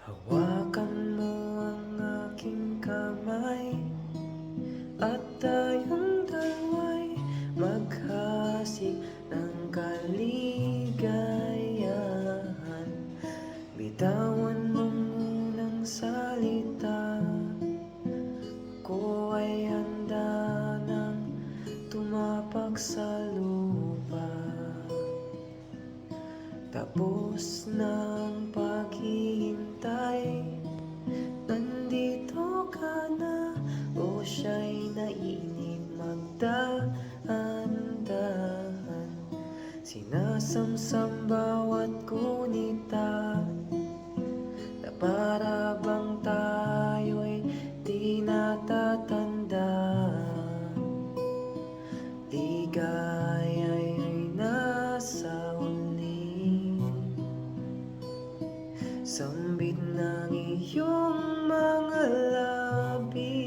Hawakan mo ang aking kamay at tayong dalawa'y maghasik ng kaligayahan. Bitawan mo munang salita, ako ay handa nang tumapak sa lupa. Tapos ng paghihintay, nandito ka na, o siya'y naiinip magdahan-dahan. Sinasamsam bawat kunita, na para bang tayo'y di natatanda. Ligaya'y nasa huli, sambit ng iyong mga labi.